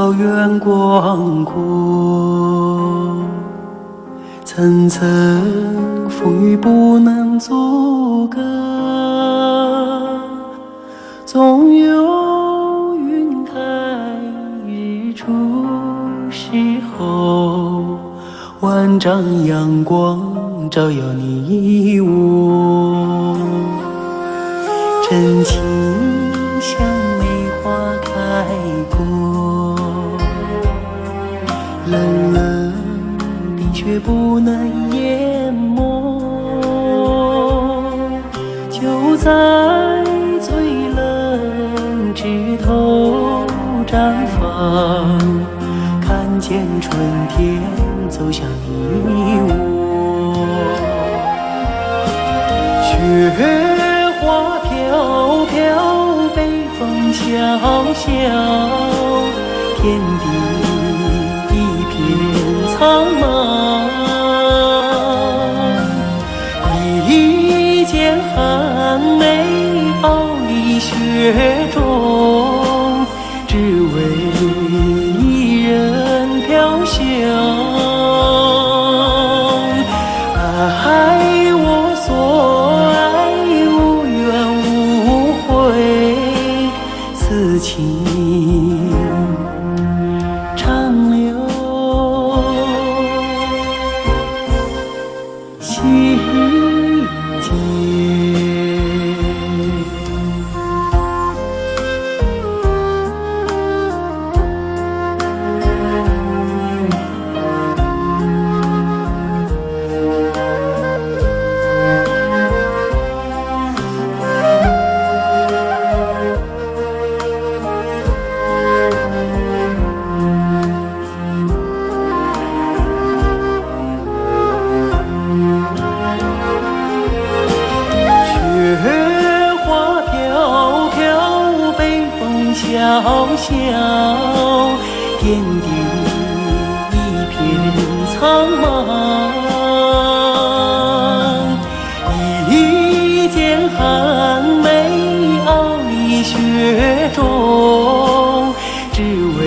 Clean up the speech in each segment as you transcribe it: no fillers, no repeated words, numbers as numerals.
草原广阔，层层风雨不能阻隔，总有云开日出时候，万丈阳光照耀你我。真情像梅花开过，冷冷冰雪不能淹没，就在最冷枝头绽放，看见春天走向你我。雪花飘飘，北风萧萧，天地一片苍茫。一剑寒梅傲立雪中，只为一人飘香。爱我所爱，无怨无悔，此情长留心间。萧萧，天地一片苍茫。一剑寒梅傲立雪中，只为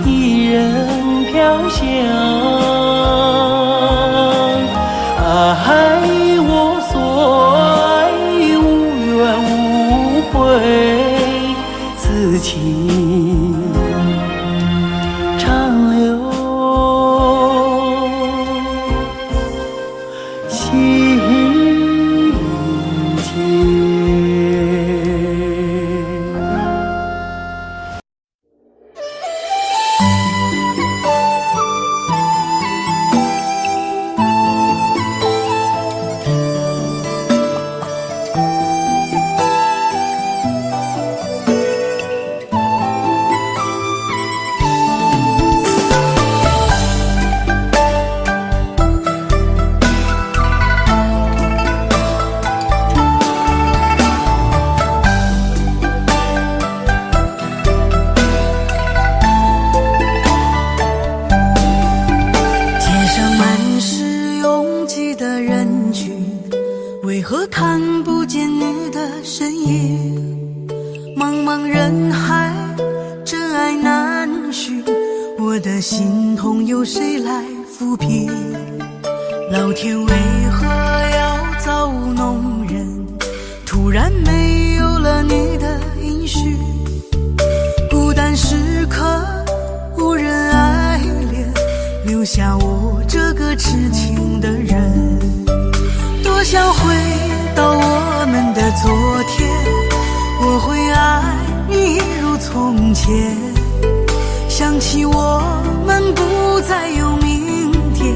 一人飘香。爱我所爱，无怨无悔，此情长留心间。为何看不见你的身影？茫茫人海，真爱难寻，我的心痛由谁来抚平？老天为何要造物弄人？突然没有了你的音讯，孤单时刻无人爱怜，留下我这个痴情的人。多想回到我们的昨天，我会爱你一如从前。想起我们不再有明天，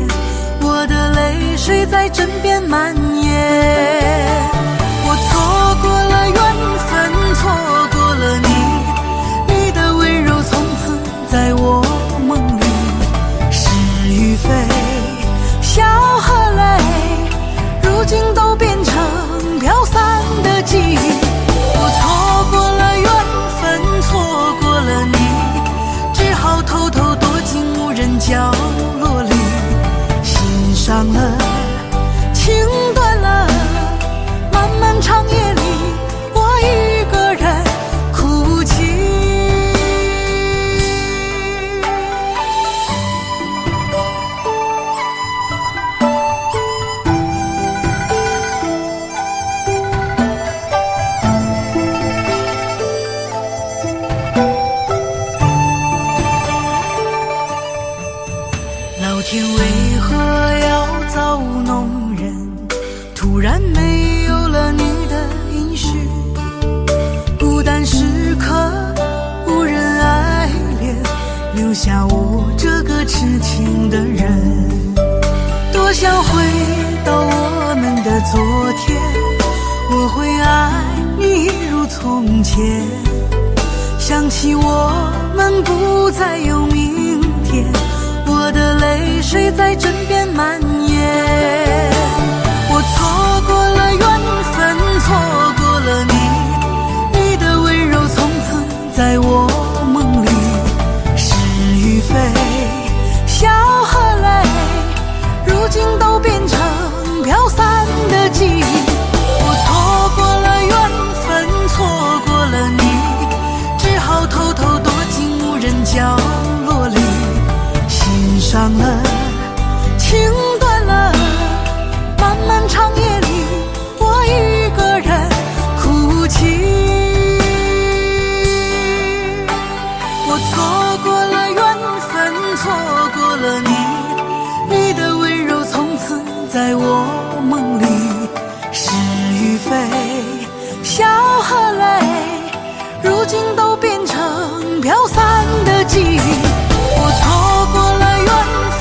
我的泪水在枕边蔓延。我错过了缘分，错过了你，你的温柔从此在我梦里。是与非，笑和泪，如今都变成飘散的记忆。我错过了缘分，错过了你，只好偷偷躲进无人角落里，心伤了，情断了，漫漫长夜里，我一个人哭泣。老天为何要造物弄人？突然没有了你的应许，孤单时刻无人爱怜，留下我这个痴情的人。多想回到我们的昨天，我会爱你一如从前。想起我们不再有明天，我的泪水在枕边蔓延。我错过了缘分，错过了你，你的温柔从此在我梦里。是与非，笑和泪，如今都变成飘散的记忆。我错过了缘分，错过了你，只好偷偷躲进无人角落里。心伤了，情断了，漫漫长夜里，我一个人哭泣。我错过了缘分，错过了你，你的温柔从此在我梦里。是与非，笑和泪，如今都变成飘散的记忆。我错过了缘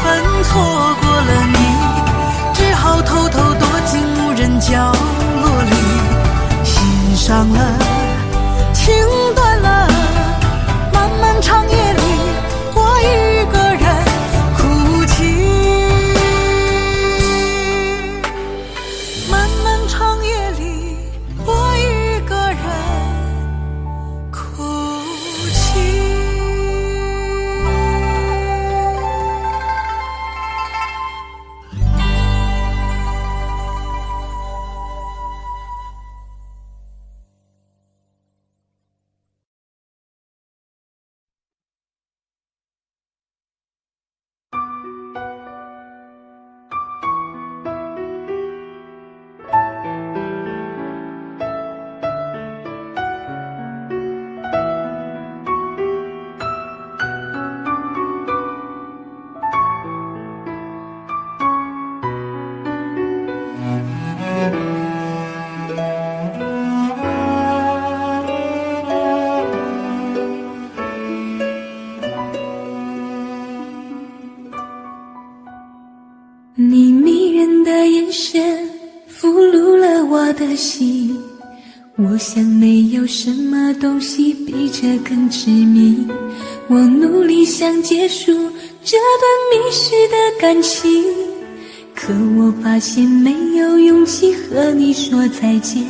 分，错过了你，只好偷偷躲进无人角落里。心伤了，情断了，漫漫长夜里，我一个人哭泣。漫漫长夜里，我一个人哭泣。你迷人的眼神俘虏了我的心，我想没有什么东西比这更执迷。我努力想结束这段迷失的感情，可我发现没有勇气和你说再见。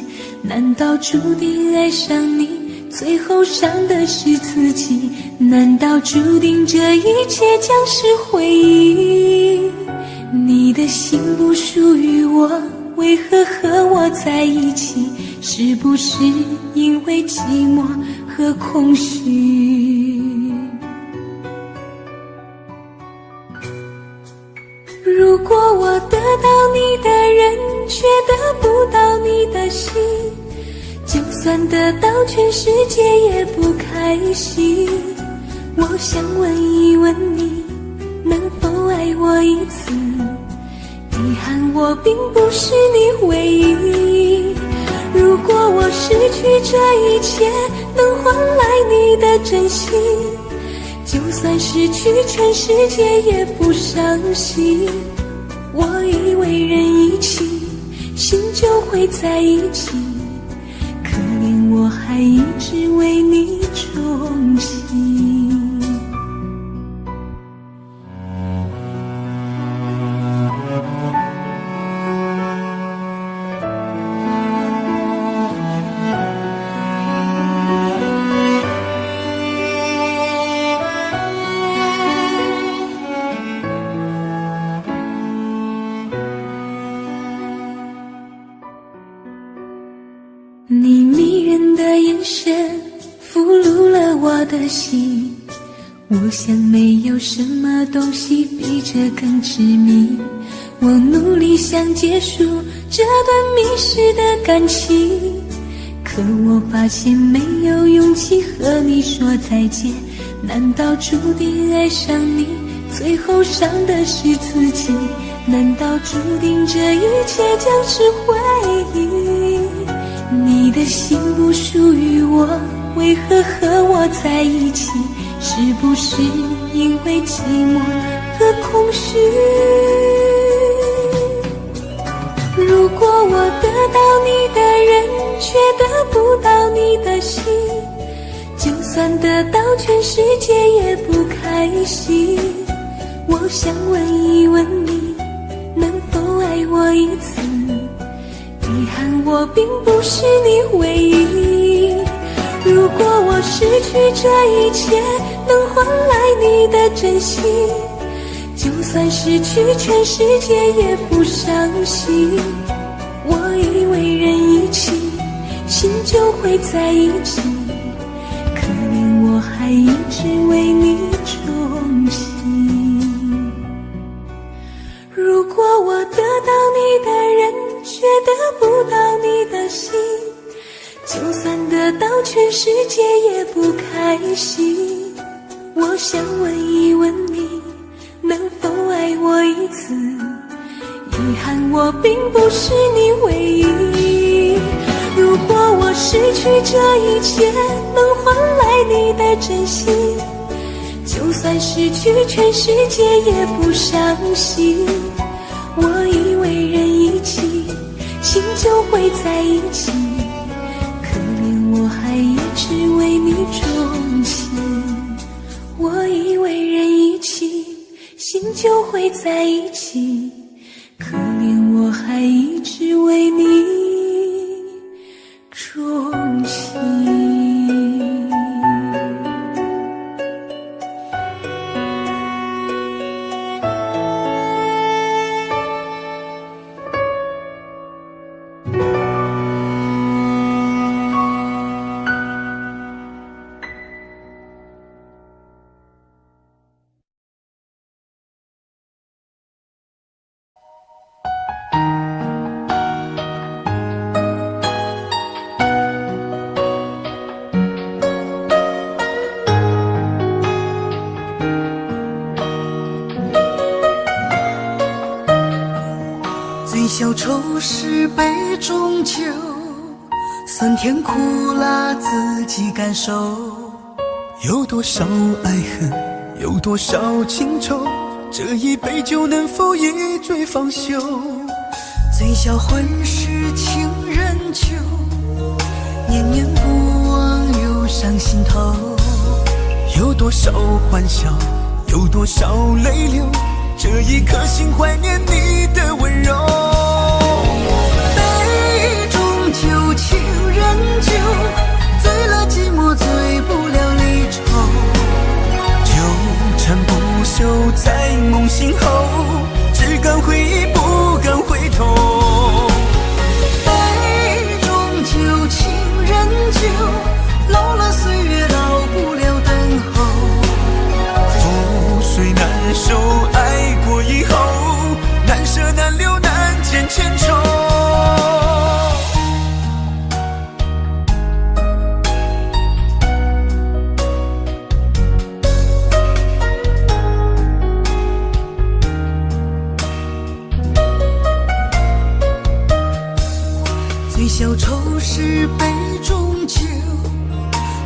难道注定爱上你，最后伤的是自己？难道注定这一切将是回忆？你的心不属于我，为何和我在一起？是不是因为寂寞和空虚？如果我得到你的人，却得不到你的心，就算得到全世界也不开心。我想问一问你，能否爱我一次？遗憾我并不是你唯一。如果我失去这一切，能换来你的真心，就算失去全世界也不伤心。我以为人一起，心就会在一起，可怜我还一直为你钟情。你迷人的眼神俘虏了我的心，我想没有什么东西比这更执迷。我努力想结束这段迷失的感情，可我发现没有勇气和你说再见。难道注定爱上你，最后伤的是自己。难道注定这一切将是回忆？你的心不属于我，为何和我在一起？是不是因为寂寞和空虚？如果我得到你的人，却得不到你的心，就算得到全世界也不开心。我想问一问你，能否爱我一次？遗憾我并不是你唯一。如果我失去这一切，能换来你的真心，就算失去全世界也不伤心。我以为人一起，心就会在一起，可怜我还一直为你钟情。如果我得到你的人，却得不到你的心，就算得到全世界也不开心。我想问一问你，能否爱我一次？遗憾我并不是你唯一。如果我失去这一切，能换来你的真心，就算失去全世界也不伤心。我以为人一起，心就会在一起，可怜我还一直为你钟情。我以为人一起，心就会在一起，可怜我还一直为你钟情。醉消愁是杯中酒，酸甜苦辣自己感受。有多少爱恨，有多少情愁，这一杯酒能否一醉方休？醉消魂是情人酒，念念不忘忧伤心头。有多少欢笑，有多少泪流，这一颗心怀念你的温柔。杯中酒，情人酒，醉了寂寞，醉不了离愁。纠缠不休在梦醒后，只敢回忆不敢回头。杯中酒，情人酒，老了岁月老不了等候。覆水难收，爱过以后，难舍难留难见千愁。醉消愁是杯中酒，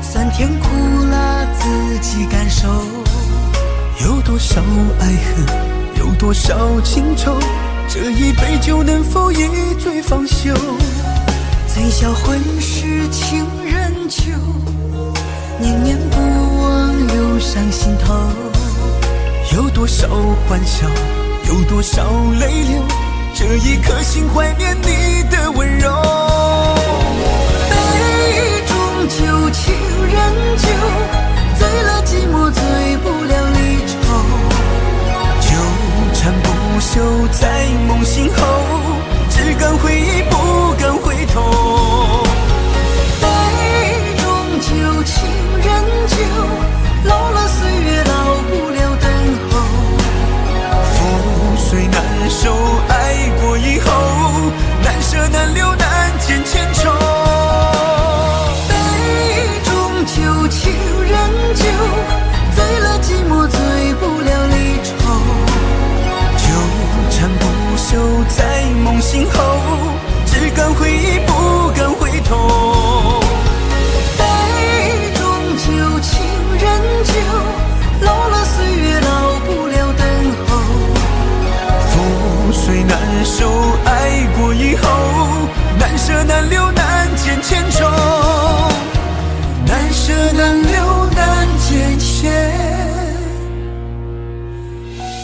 酸甜苦辣自己感受。有多少爱恨，有多少情愁，这一杯酒能否一醉方休？醉消魂是情人酒，念念不忘忧伤心头。有多少欢笑，有多少泪流，这一颗心怀念你的温柔。杯中酒，情人酒，醉了寂寞，醉不了离愁。纠缠不休在梦醒后，只敢回忆不敢回头。杯中酒，情人酒，老了岁月老不了等候。覆水难收，爱过以后，难舍难留难见千愁。杯中酒，情人酒，醉了寂受，爱过以后，难舍难留难见千愁，难舍难留难见千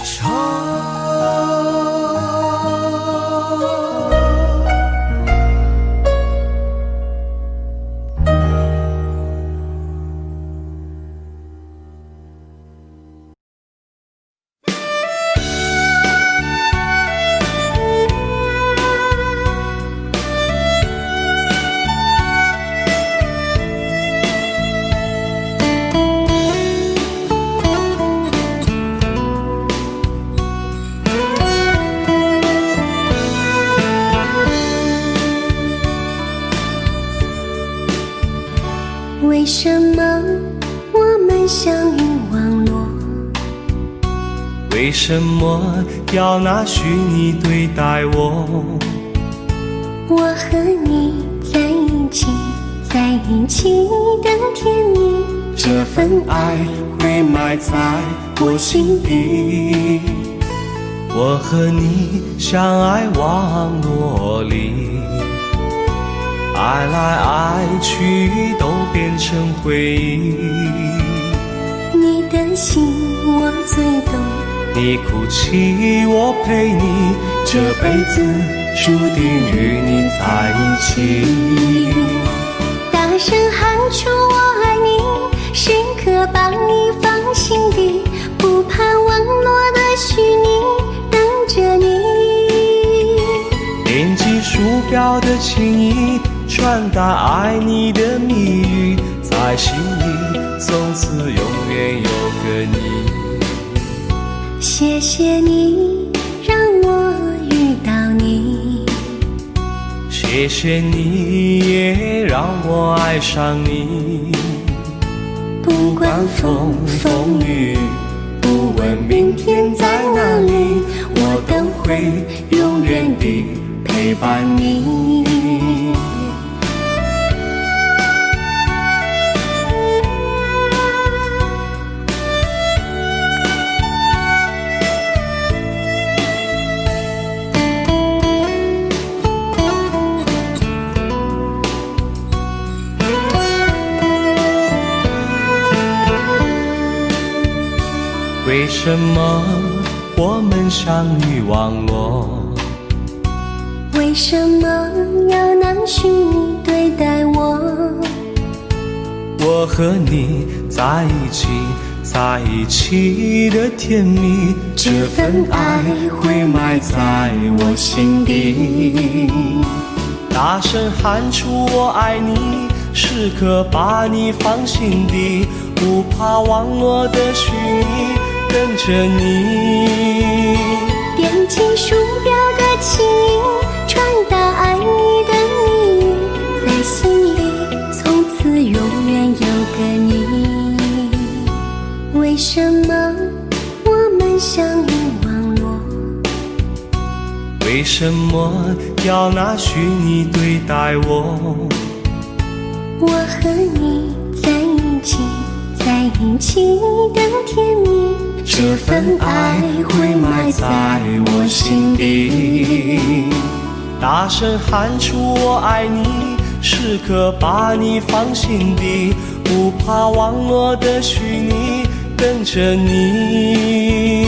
愁。为什么我们相遇网络？为什么要拿虚拟对待我？我和你在一起，在一起的甜蜜，这份爱会埋在我心底。我和你相爱网络里，爱来爱去都变成回忆。你的心我最懂，你哭泣我陪你，这辈子注定与你在一起。大声喊出我爱你，时刻把你放心底，不怕网络的虚拟，等着你。点击鼠标的情意，传达爱你的谜语，在心里从此永远有个你。谢谢你让我遇到你，谢谢你也让我爱上你。不管风风雨，不问明天在哪里，我都会永远地陪伴你。为什么我们相遇网络？为什么要拿虚拟对待我？我和你在一起，在一起的甜蜜，这份爱会埋在我心底。大声喊出我爱你，时刻把你放心底，不怕网络的虚拟，跟着你。点击鼠标的情音，传达爱你的谜语，在心里从此永远有个你。为什么我们相遇网络？为什么要拿虚拟对待我？我和你在一起，在一起的甜蜜，这份爱会埋在我心底。大声喊出我爱你，时刻把你放心底，不怕网络的虚拟，跟着你。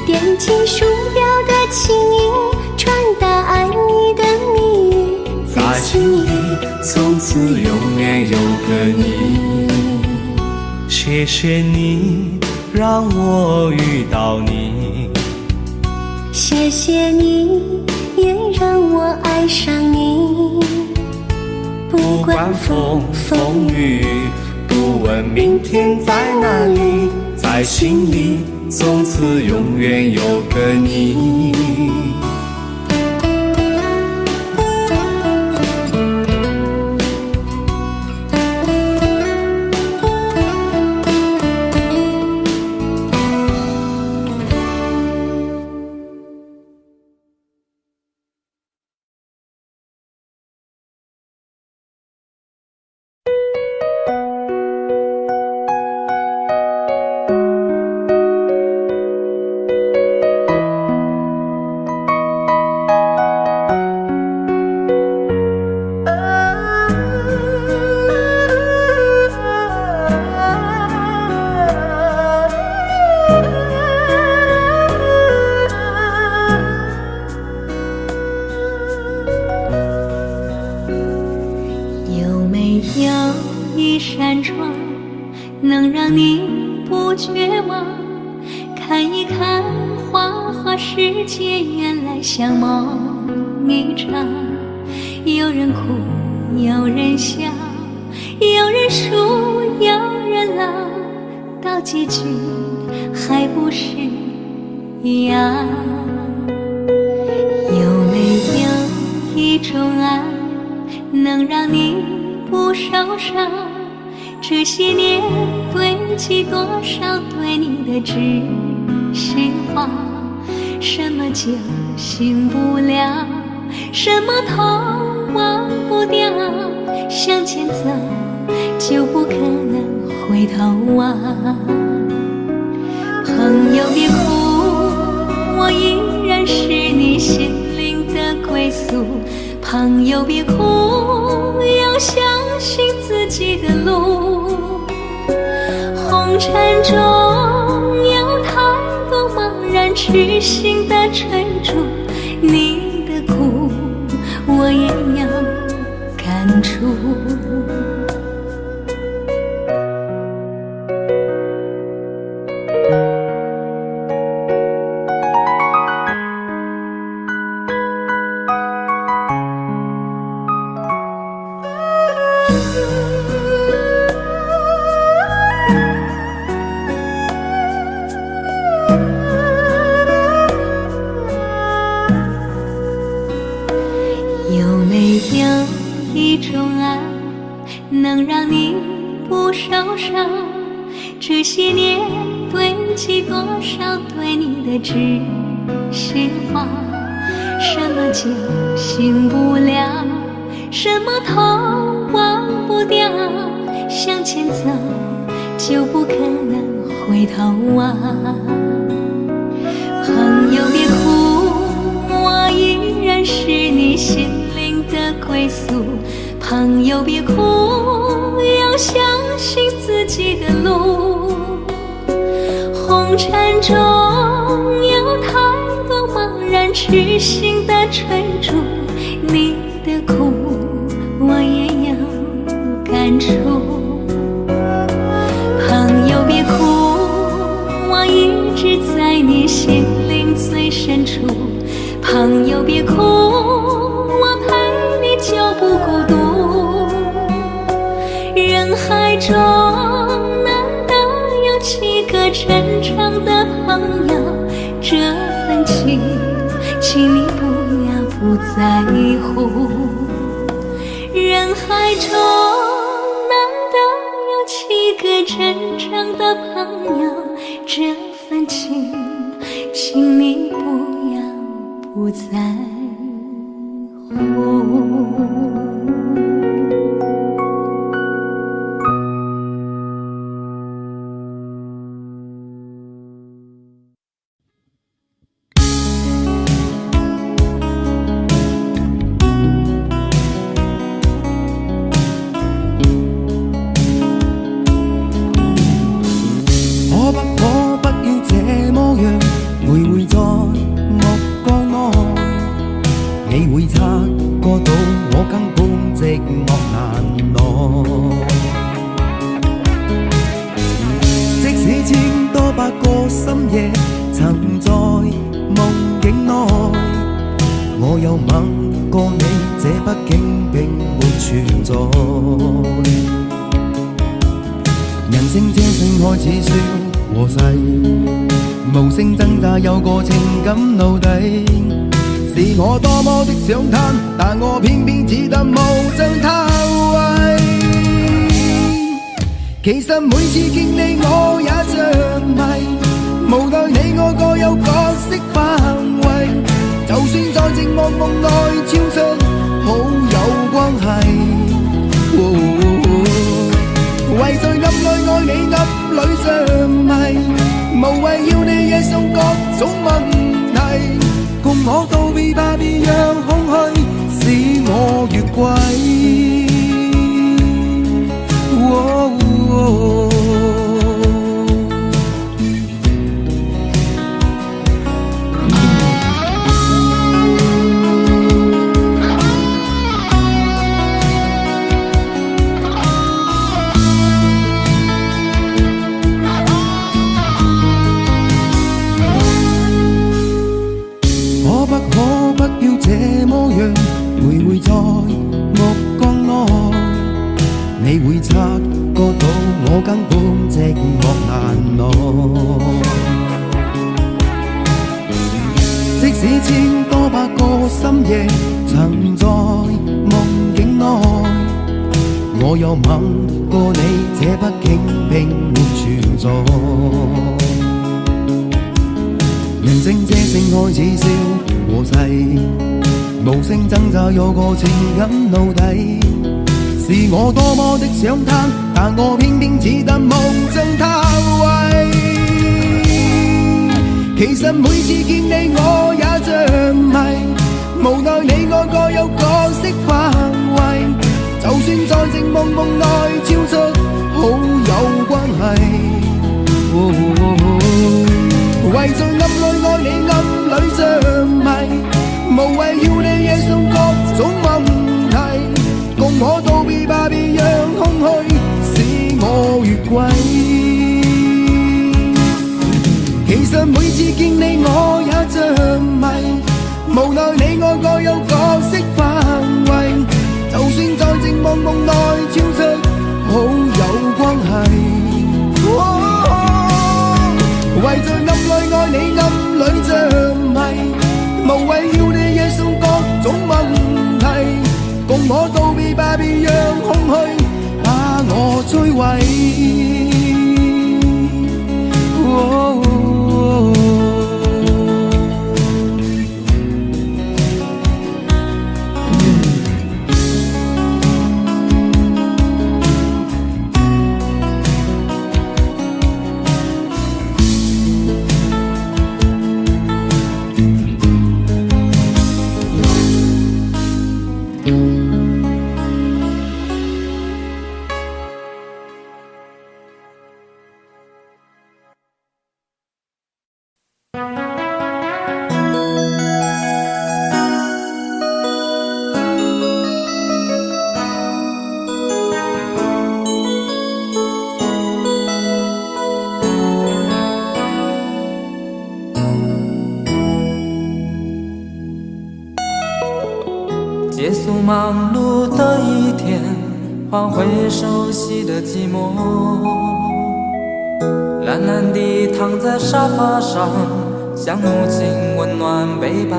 点击鼠标的情音，传达爱你的谜语，在心里从此永远有个你。谢谢你让我遇到你，谢谢你也让我爱上你。不管风风雨，不问明天在哪里，在心里从此永远有个你。世界原来像梦一场，有人哭，有人笑，有人输，有人老，到结局还不是一样。有没有一种爱，能让你不受伤？这些年堆积多少对你的知心话？什么酒醒不了，什么痛忘不掉，向前走就不可能回头望。朋友别哭，我依然是你心灵的归宿。朋友别哭，要相信自己的路。红尘中有太多茫然痴心的追逐，你的苦我也有感触。有没有一种爱，能让你不受伤？这些年堆积多少对你的知心话？什么酒醒不了，什么痛忘不掉，向前走就不可能回头望。朋友别哭，我依然是你心灵的归宿。朋友别哭，要相信自己的路。红尘中有太多茫然痴心的追逐，你的苦我也有感触。朋友别哭，我一直在你心灵最深处。朋友别哭，我陪你就不孤独。人海中难得有几个真诚的朋友，这份情请你不要不在乎。人海中难得有几个真诚的朋友，这份情请你不要不在乎。但我偏偏只得無盡偷慰。其實每次見你我也着迷，無奈你我各有角色範圍。就算在寂寞夢內超出好友關係，為在暗裏愛你暗裏着迷，無謂要你惹送各種問題。共我道別吧，別讓空虛使我越軌。徘徊在目光內，你會察覺到我根本寂寞難耐。即使千多百個深夜曾在夢境內，我有吻過你，這北京並沒存在。人聲這聲開始消和逝，無聲掙扎有個情感奴隸。是我多麼的想他，但我偏偏只得夢憎他為。其實每次見你我也像迷，無奈你我各有各式範圍。就算在靜夢夢內超出好友關係，為在暗裏愛你暗裏着迷，無謂要你夜送各種問題，共我道別吧，別讓空虛使我越軌。其實每次見你我也着迷，無奈你我各有各式範圍。就算在靜夢夢內超出好友關係，為在暗裏愛你暗裏着迷，無謂要你夜送各種問題，共我道別吧，別讓空虛把我摧毀。结束忙碌的一天，换回熟悉的寂寞，懒懒地躺在沙发上，像母亲温暖背膀。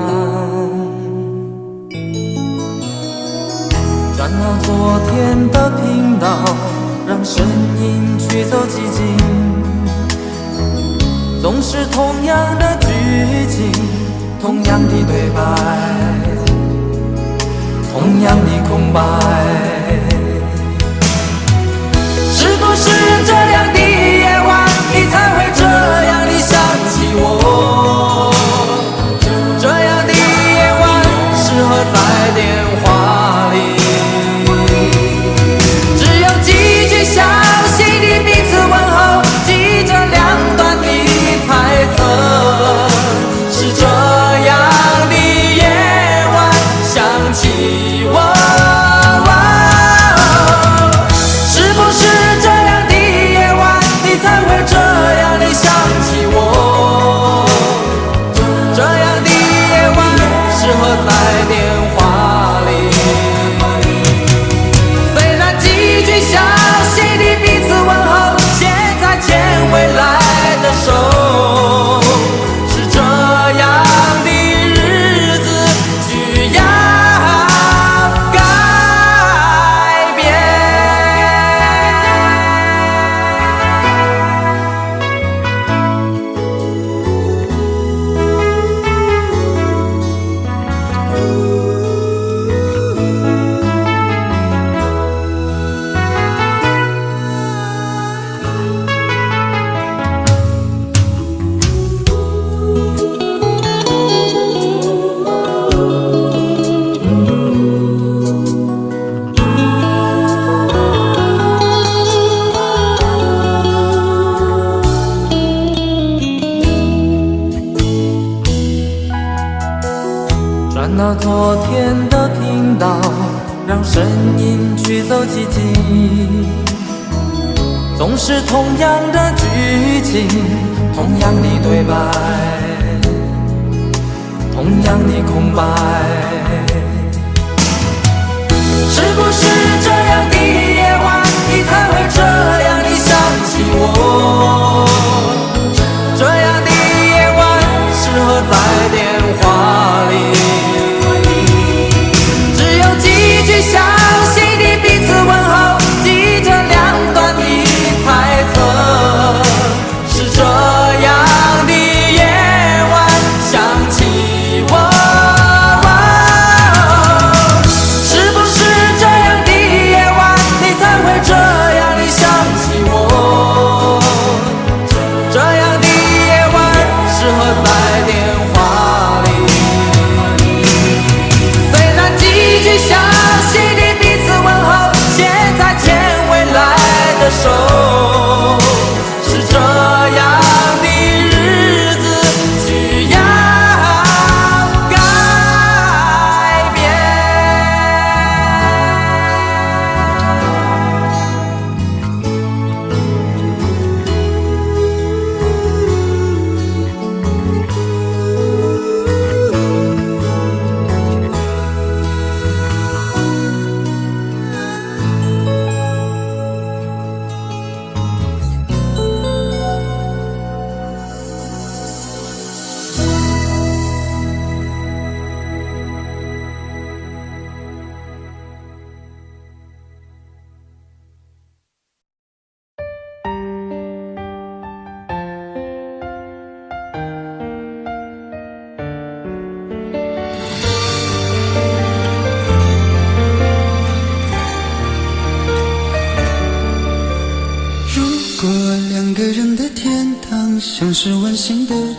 转到昨天的频道，让声音驱走寂静，总是同样的剧情，同样的对白，同样的空白。是不是这样的夜晚，你才会这样地想起我？这样的夜晚适合在电话里，只有几句小心的彼此问候，记着两端的猜测。是这样的夜晚想起我，是不是这样的夜晚，你才会这样地想起我？这样的夜晚适合在电话里，虽然几句小心的彼此问候，现在牵未来的手。是这样的日子需要改变。转到昨天的频道，让声音驱走寂静，总是同样的剧情，同样的对白，同样的空白。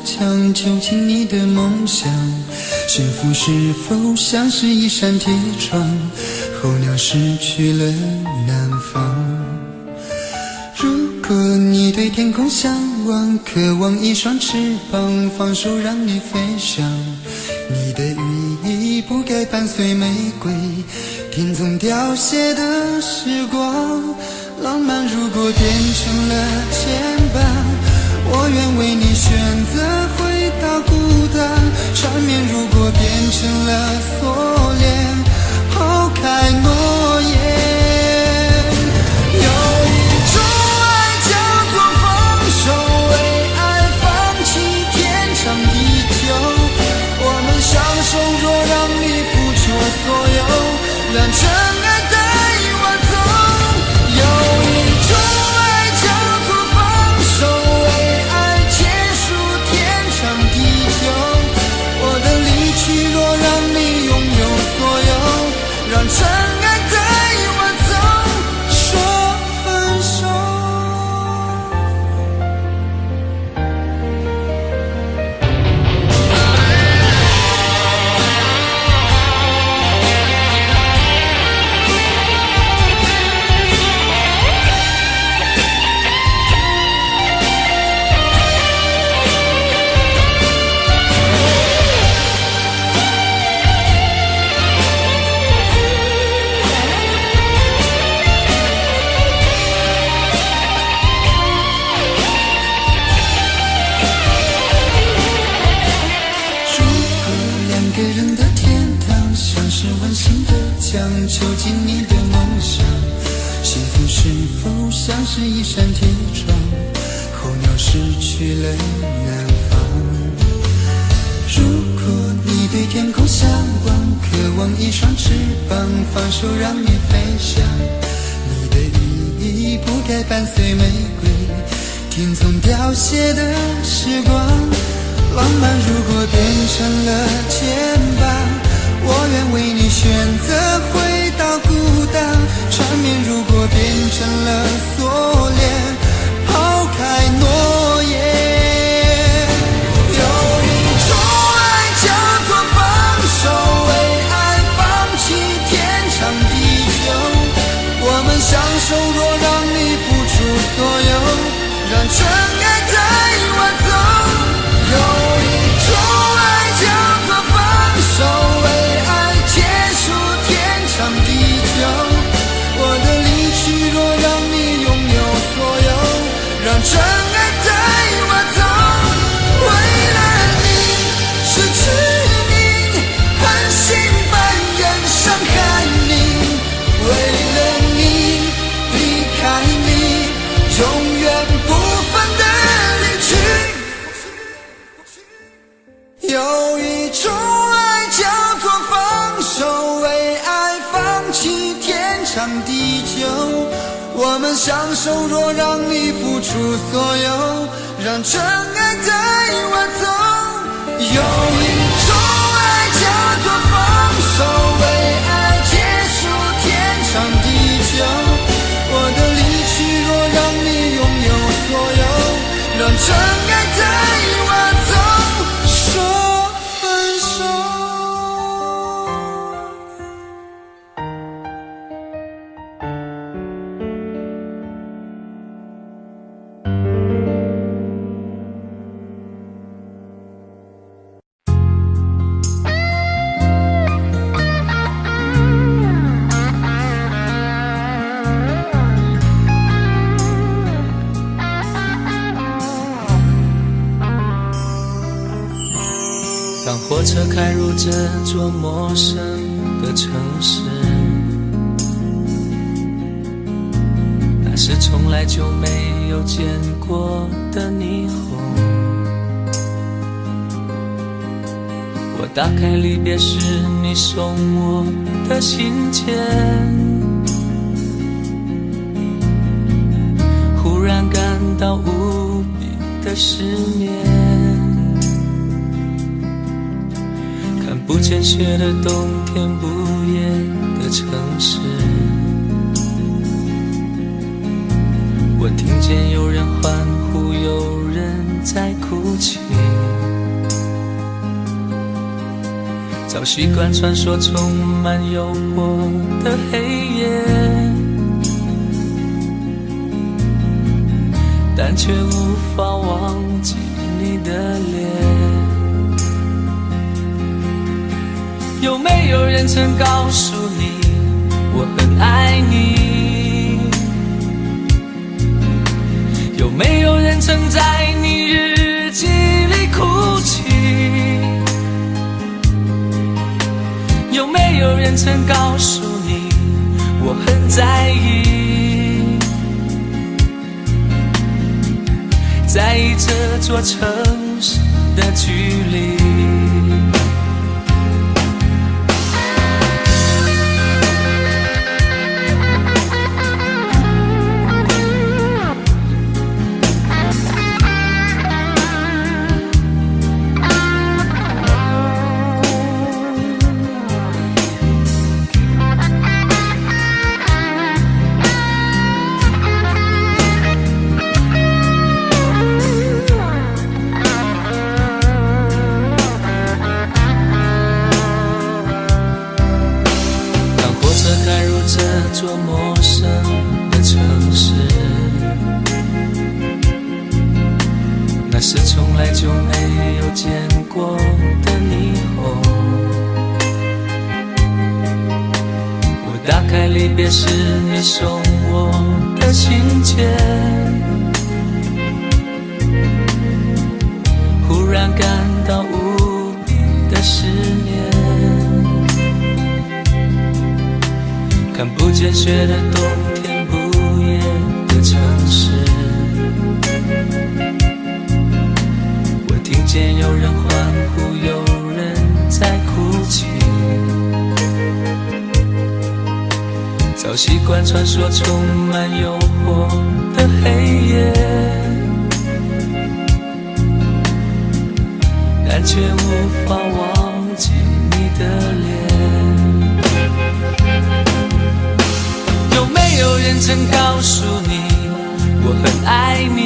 墙，囚禁你的梦想。幸福是否像是一扇铁窗，候鸟失去了南方。如果你对天空向往，渴望一双翅膀，放手让你飞翔。你的羽翼不该伴随玫瑰，听从凋谢的时光。浪漫如果变成了牵绊，我愿为你选择回到孤单。缠绵如果变成了锁链，抛开诺言。有一种爱叫做放手，为爱放弃天长地久。我们相守，若让你付出所有，让尘埃带我走。有一种爱叫做放手，为爱结束天长地久。我的离去，若让你拥有所有，让尘埃带我走，说分手。囚禁你的梦想，幸福是否像是一扇铁窗，候鸟失去了南方。如果你对天空向往，渴望一双翅膀，放手让你飞翔。你的羽翼不该伴随玫瑰，听从凋谢的时光。浪漫如果变成了牵绊，我愿为你选择回到孤单。缠绵如果变成了锁链，抛开诺言。有一种爱叫做放手，为爱放弃天长地久。我们相守，若让你付出所有，让尘埃带我走。有一种爱叫做放手，为爱结束天长地久。我的离去，若让你拥有所有，让尘埃带我走。为了你失去你，狠心扮演伤害你。为了你离开你，永远不分的离去。有一种爱叫做放手，为爱放弃天长地久。我们相守，若让你付出所有，让尘埃带我走。有一种爱叫做放手，为爱结束天长地久。我的离去，若让你拥有所有，让尘埃带我走，说分手。当火车开入这座陌生的城市，那是从来就没有见过的霓虹。我打开离别时你送我的信件，忽然感到无比的失眠。看不见雪的冬天，不夜的城市，我听见有人欢呼，有人在哭泣。早习惯穿梭充满诱惑的黑夜，但却无法忘记你的脸。有没有人曾告诉你我很爱你？有没有人曾在你日记里哭泣？有没有人曾告诉你我很在意？在意这座城市的距离。这座陌生的城市，那是从来就没有见过的霓虹。我打开离别时你送我的信件，忽然感到无比的思念。看不见雪的冬天，不夜的城市，我听见有人欢呼，有人在哭泣。早习惯穿梭充满诱惑的黑夜，但却无法忘记你的脸。有没有人曾告诉你我很爱你？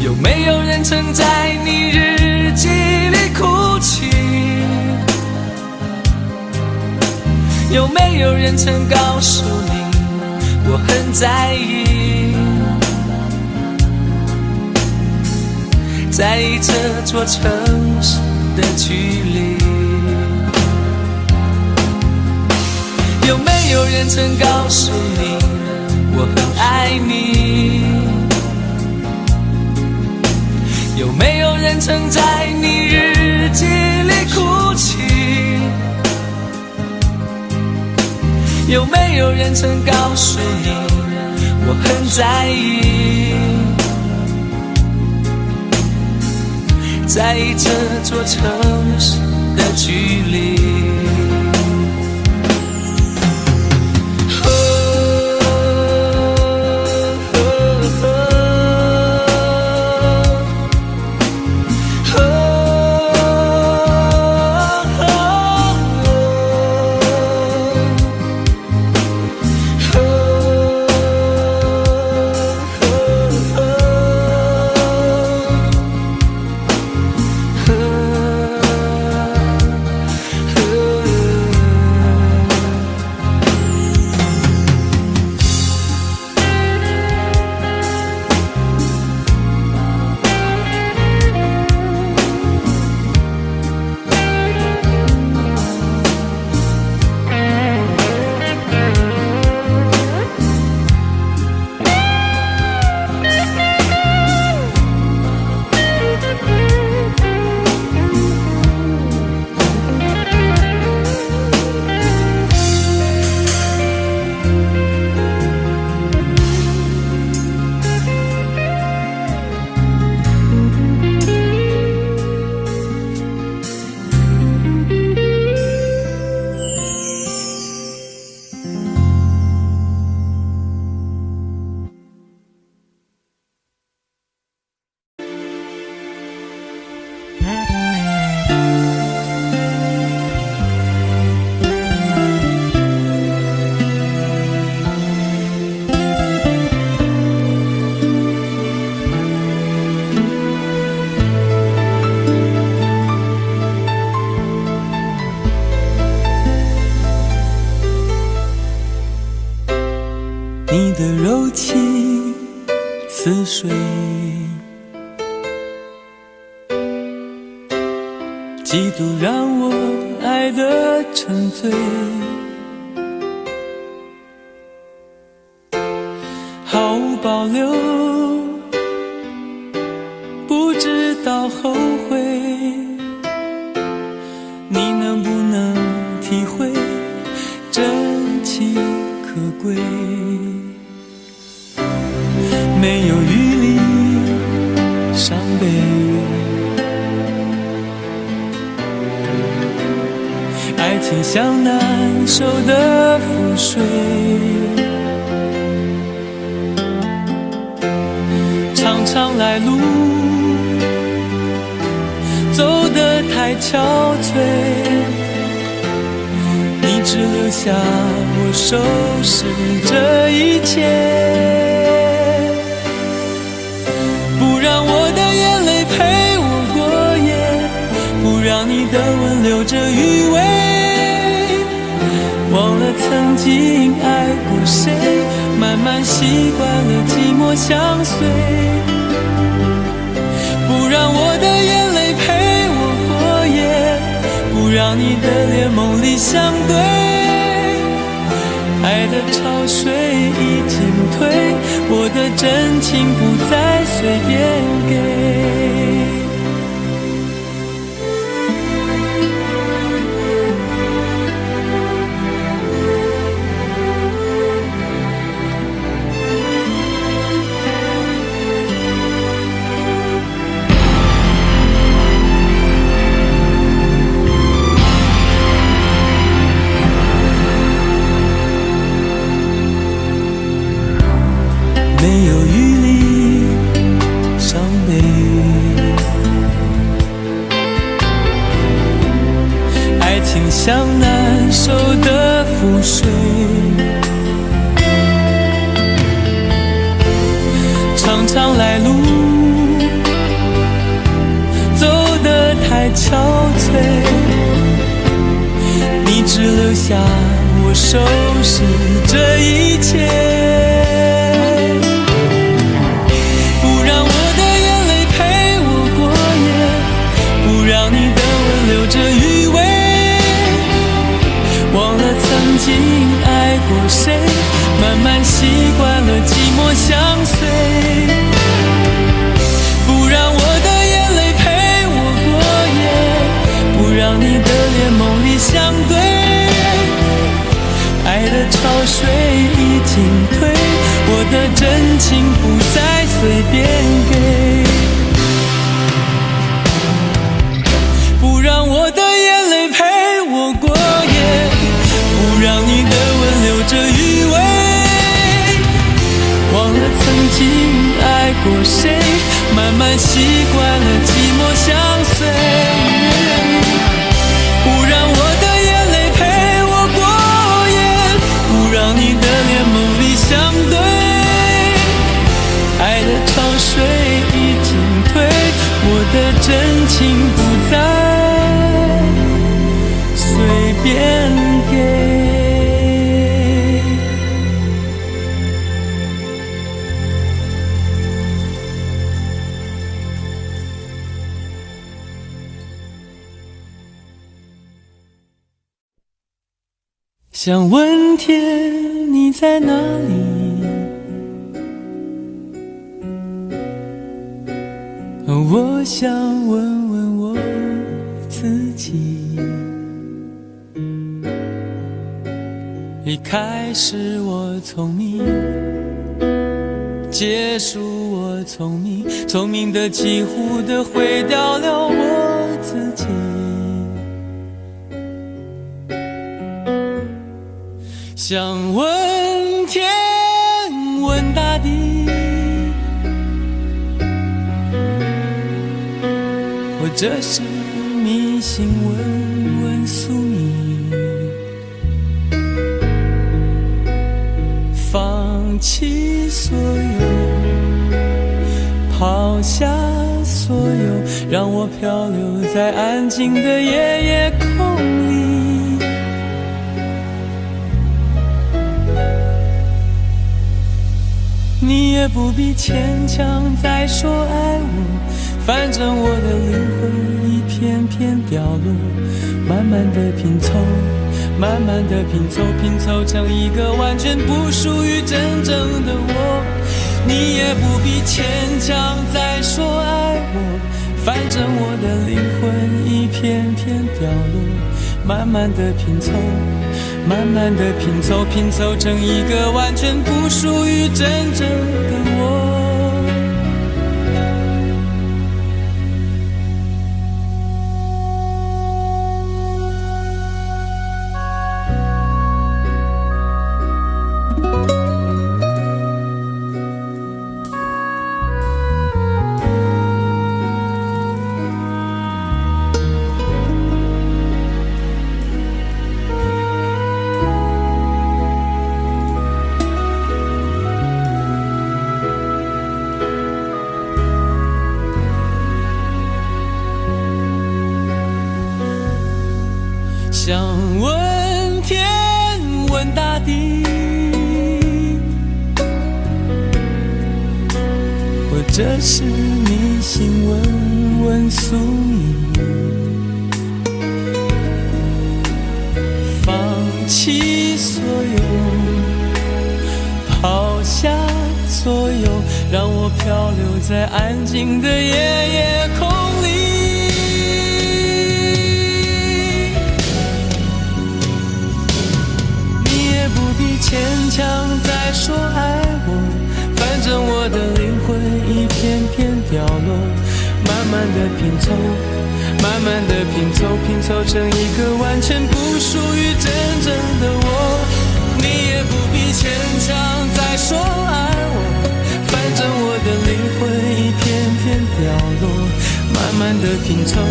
有没有人曾在你日记里哭泣？有没有人曾告诉你我很在意？在意这座城市的距离。有没有人曾告诉你我很爱你？有没有人曾在你日记里哭泣？有没有人曾告诉你我很在意？在意这座城市的距离。水，嫉妒让我爱得沉醉，毫无保留，不知道后悔。你能不能体会真情可贵？没有余力伤悲，爱情像难收的覆水，常常来路走得太憔悴，你只留下我收拾这一切，不让我的眼泪陪我过夜，不让你的吻留着余味，忘了曾经爱过谁，慢慢习惯了寂寞相随，不让我的眼泪陪我过夜，不让你的脸梦里相对，爱的潮水已经退，我的真情不再随便给。没有余力伤悲，爱情像难收的覆水，常常来路走得太憔悴，你只留下我收拾这一切，留着余味，忘了曾经爱过谁，慢慢习惯了寂寞相随，不让我的眼泪陪我过夜，不让你的脸梦里相对，爱的潮水已经退，我的真情不再随便给，不让我的眼泪陪我过夜，不让你的吻留着余味，忘了曾经爱过谁，慢慢习惯了寂寞相随，不让我的眼泪陪我过夜，不让你的脸梦里相对，爱的潮水已经退，我的真情不再随便给。想问天你在哪里，我想问问我自己，一开始我聪明，结束我聪明，聪明的几乎的毁掉了我自己，想问天问大地，或者是迷信问问宿命，放弃所有，抛下所有，让我漂流在安静的夜夜空里，你也不必牵强再说爱我，反正我的灵魂一片片掉落，慢慢的拼凑，慢慢的拼凑，拼凑成一个完全不属于真正的我。你也不必牵强再说爱我，反正我的灵魂一片片掉落，慢慢的拼凑，慢慢的拼凑，拼凑成一个完全不属于真正的我。想问天问大地，或者是迷信问问宿命，放弃所有，抛下所有，让我漂流在安静的夜空里。牵强再说爱我，反正我的灵魂一片片掉落，慢慢的拼凑，慢慢的拼凑，拼凑成一个完全不属于真正的我。你也不必牵强再说爱我，反正我的灵魂一片片掉落，慢慢的拼凑，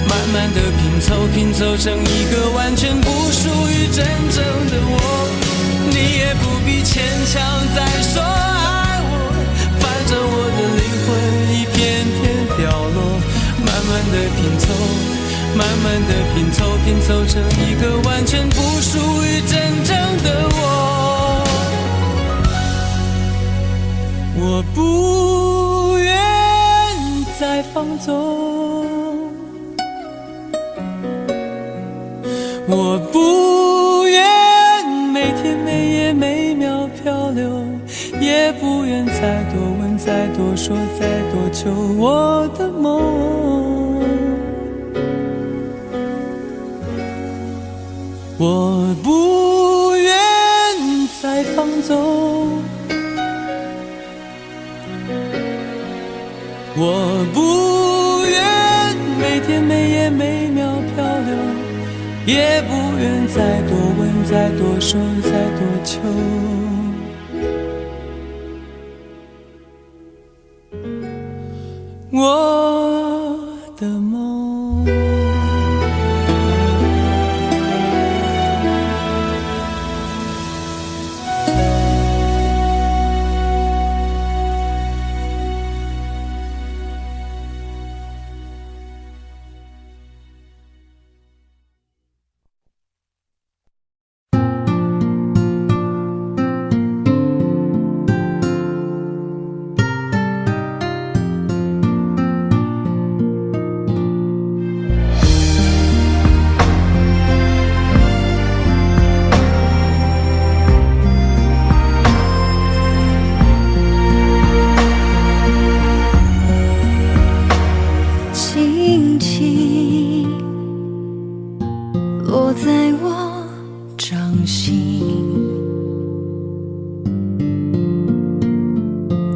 慢慢的拼凑，拼凑成一个完全不属于真正的我。你也不必牵强再说爱我，反正我的灵魂一片片掉落，慢慢的拼凑，慢慢的拼凑，拼凑成一个完全不属于真正的我。我不愿再放纵，我不愿每天每夜每秒漂流，也不愿再多问再多说再多求我的梦。我不愿再放纵，我不愿每天每夜每秒漂流，也不愿再多问再多说再多求我的梦。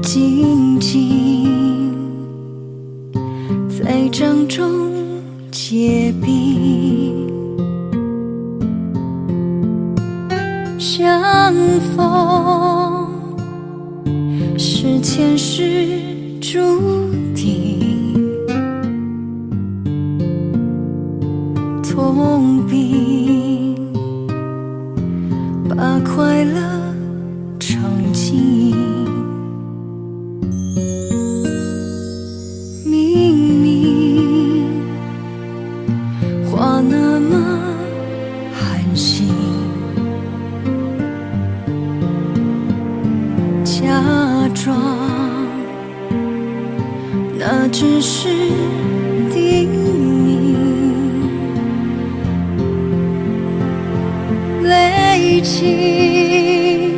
静静在掌中结冰，相逢是前世注定，痛并把快乐尝尽。明明话那么寒心，假只是叮咛，累积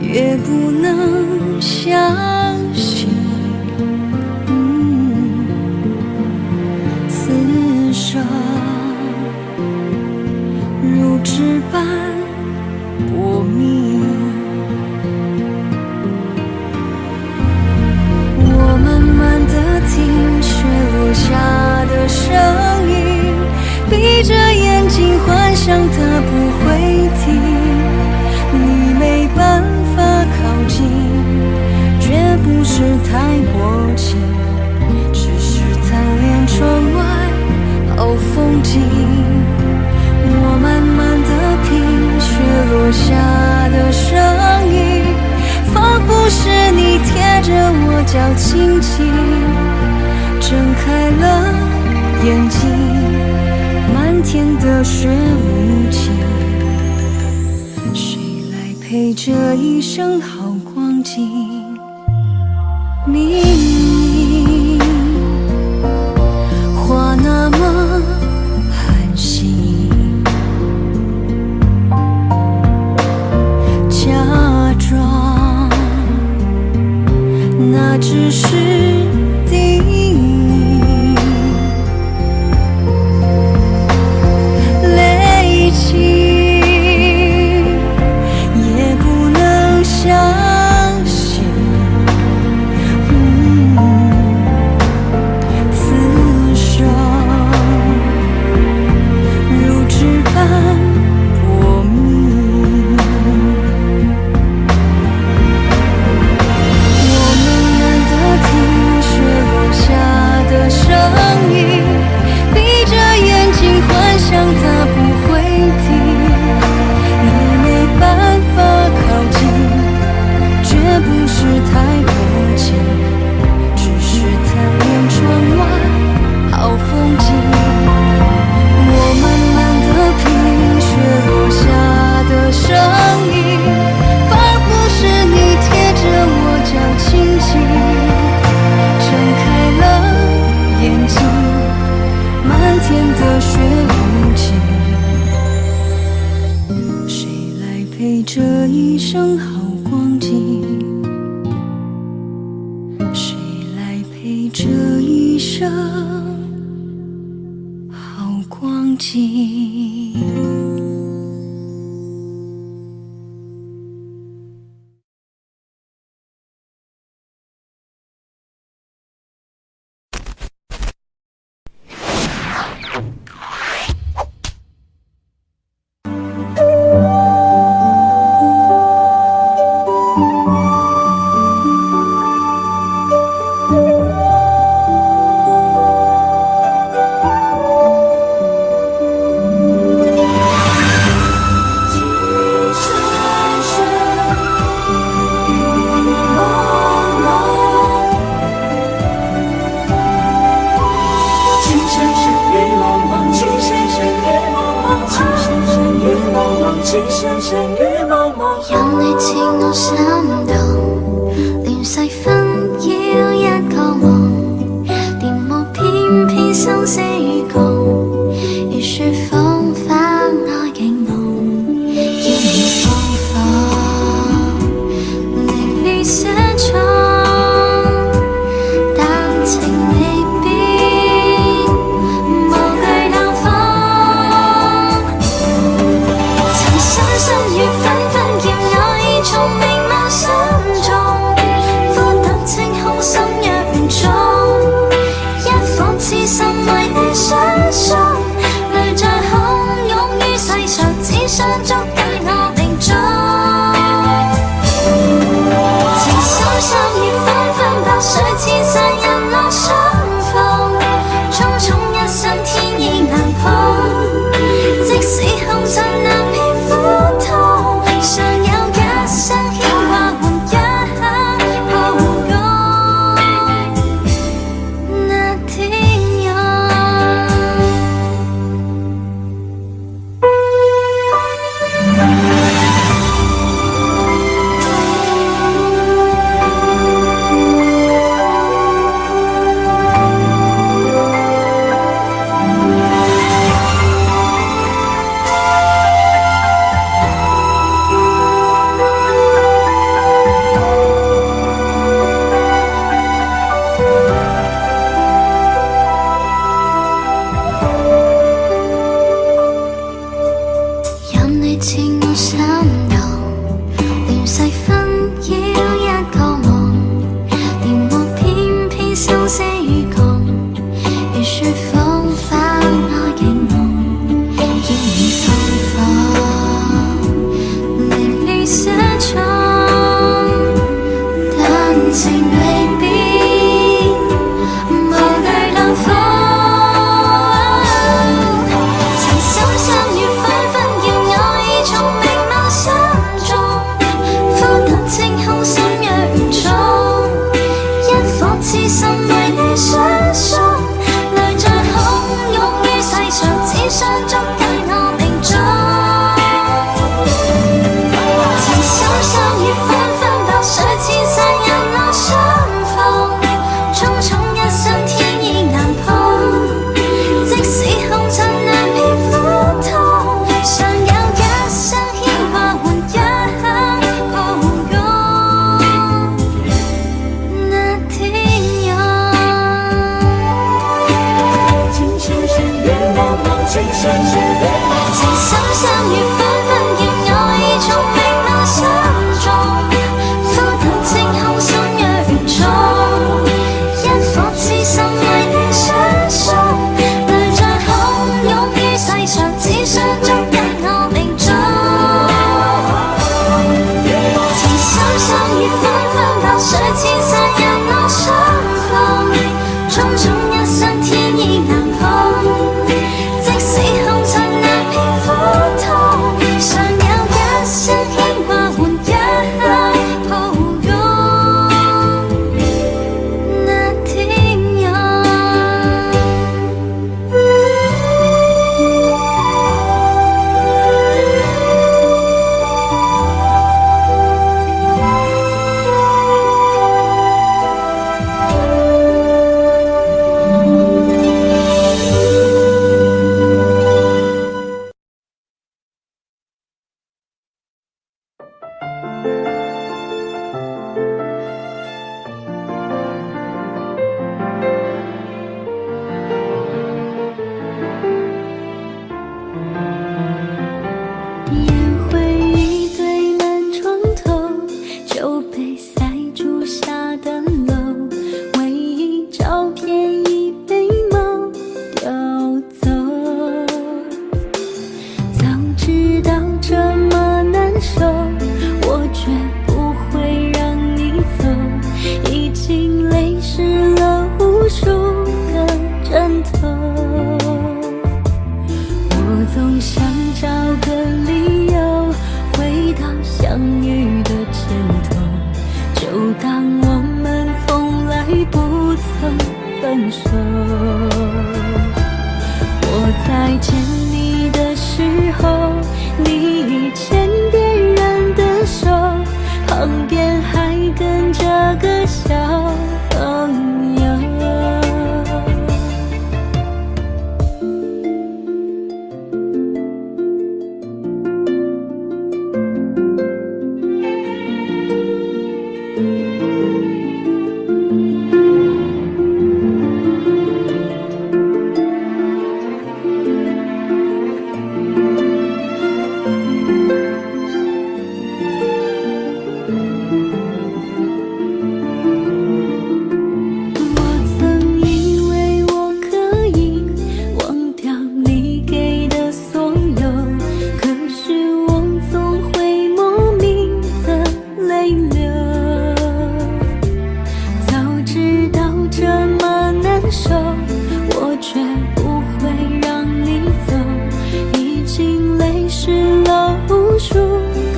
也不能相信，此生如纸般薄命。我慢慢地听雪落下的声音，闭着眼睛幻想它不会停，你没办法靠近，绝不是太薄情，只是贪恋窗外好风景。我慢慢地听雪落下的声音，仿佛是你贴着我脚轻轻睁开了眼睛，漫天的雪无情，谁来陪这一生好光景？明明话那么寒心，假装那只是叮咛，累积也不能相信，此生如纸般薄命。我慢慢地听雪落下的声音，闭着眼睛幻想它不会停，你没办法靠近，绝不是太薄情，只是贪恋窗外好风景。我慢慢地听雪落下的声音，仿佛是你贴着我脚轻轻睁开了眼睛，漫天的雪无情，谁来陪这一生好光景？谁来陪这一生好光景？有你似我心動，連細分要一個夢，電幕偏偏生死共，如雪風花愛景夢，要你放放，令你寫錯，但情未變，無懼冷風，曾深深雨紛紛要我已從明白。情深是被情深相遇纷纷，仍有意重令我心中，苦等晴空相約園中，因火痴心為你相送，淚像洶湧於世上，只想捉緊我命中。情深相遇紛紛，流水千山任我相逢，種種一生天意難碰，即使紅塵難辨苦痛，常有一些牽掛換一抱擁，那天佑。烟灰一堆满床头，酒杯塞住下的楼，唯一照片已被猫叼走。早知道这么难受，我绝不会让你走，已经泪湿了无数个枕头。我总想找个理由回到相遇的前头，就当我们从来不曾分手。我在见你的时候，你已牵别人的手，旁边还跟着个小朋友。我曾以为我可以忘掉你给的所有，可是我总会莫名的泪流。早知道这么难受，我绝不会让你走，已经泪湿了无数个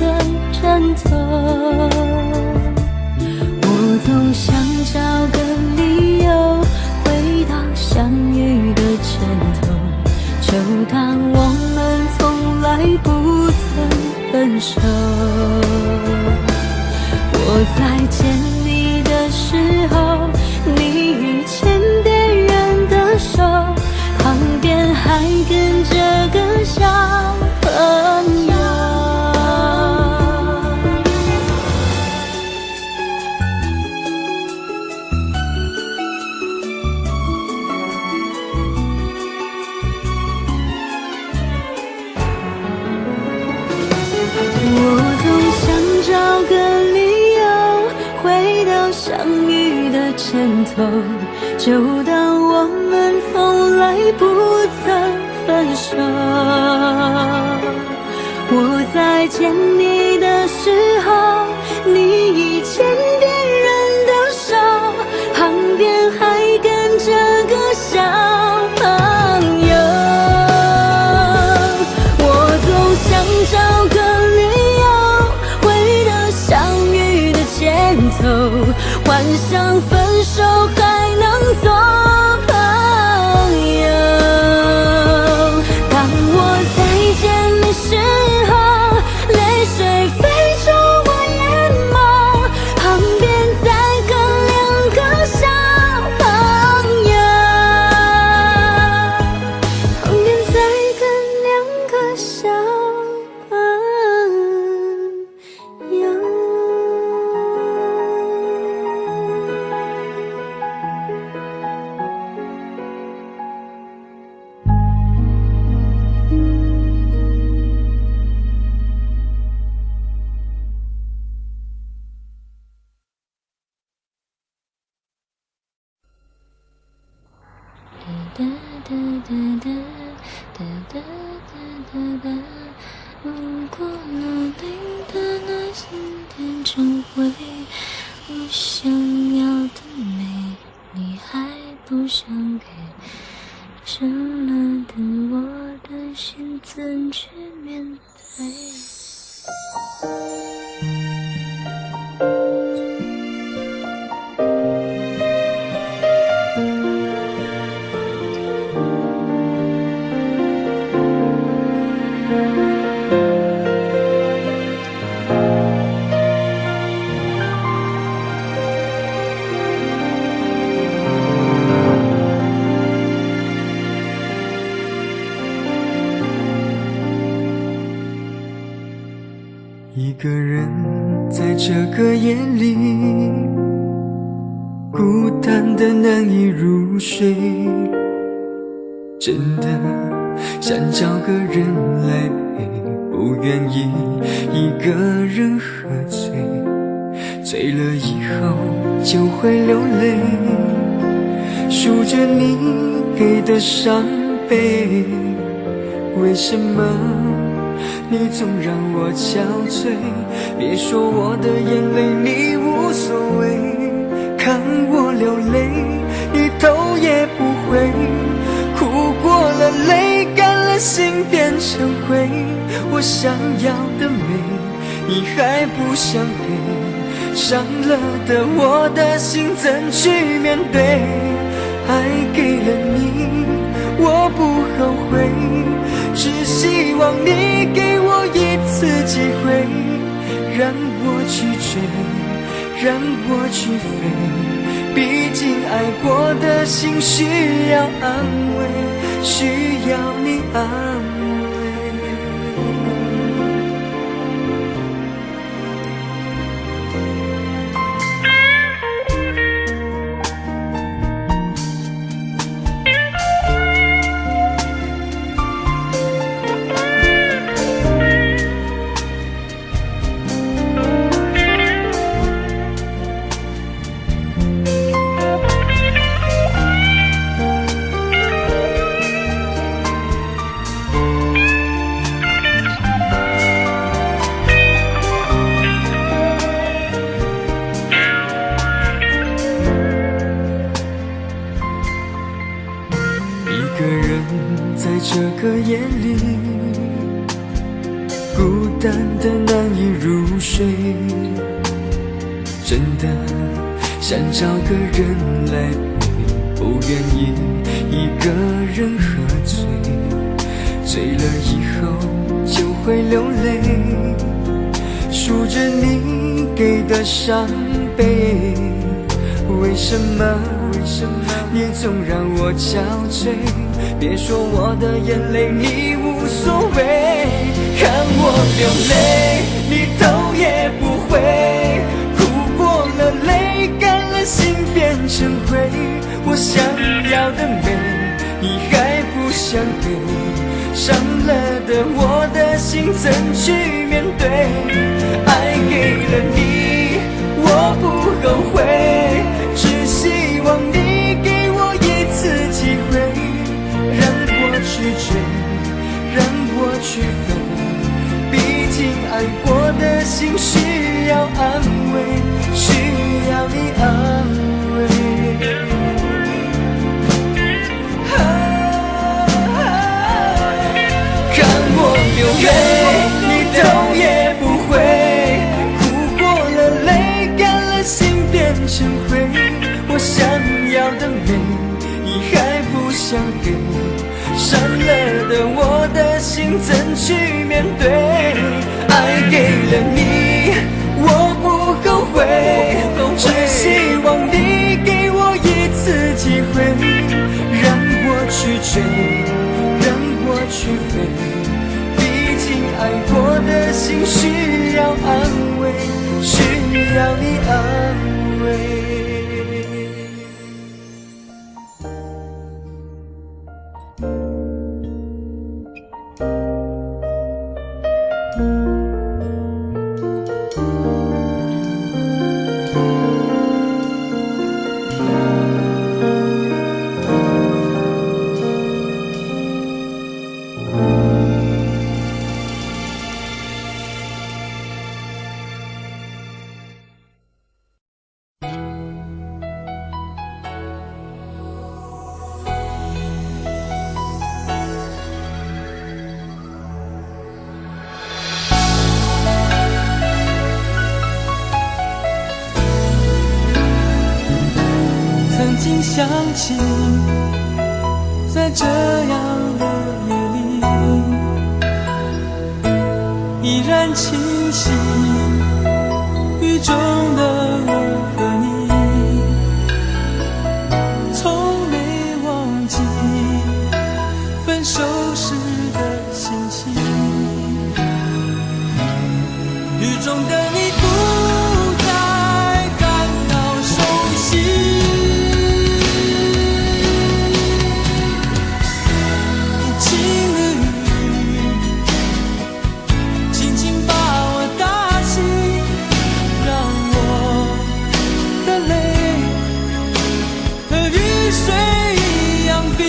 枕头。我总想找个理由回到相遇的前头，就当我们从来不曾分手。我在见你的时候，你已牵别人的手，旁边还跟着个小朋友。我总想找个理由回到相遇的前头，就当我们从来不曾分手。我在见你的时候，你已牵别人的手，旁边还跟着个小朋友。我总想找个理由回到相遇的前头，幻想分手还能做朋友。当我再见的时候，泪水飞出我眼眸，旁哒哒哒哒哒哒哒哒哒。如果努力的那心变成灰，我想要的美，你还不想给，伤了的我的心怎去面对？一个人在这个夜里，孤单的难以入睡，真的想找个人来陪，不愿意一个人喝醉，醉了以后就会流泪，数着你给的伤悲，为什么你总让我憔悴？别说我的眼泪你无所谓，看我流泪你头也不回，哭过了泪干了心变成灰，我想要的美你还不想给，伤了的我的心怎去面对？爱给了你我不后悔，只希望你给我一次机会，让我去追，让我去飞，毕竟爱过的心需要安慰，需要你安慰。一个人在这个夜里，孤单的难以入睡，真的想找个人来陪，不愿意一个人喝醉，醉了以后就会流泪，数着你给的伤悲，为什么你总让我憔悴？别说我的眼泪你无所谓，看我流泪你头也不回，哭过了泪干了心变成灰，我想要的美你还不想给，伤了的我的心怎去面对？爱给了你我不后悔，只希望你给我一次机会，让我去追，让我去飞，毕竟爱过的心需要安慰，需要你安慰。看我流泪你头也不回，哭过了泪干了心变成灰，我想要的美你还不想给，伤了的我的心怎去面对？爱给了你我不后悔，只希望你给我一次机会，让我去追，让我去飞，毕竟爱过的心需要安慰，需要你安慰。想起，在这样的夜里，依然清晰，雨中的我和你，从没忘记分手时的心情。雨中的你不再感到熟悉，无情的雨轻轻把我打醒，让我的泪和雨水一样冰。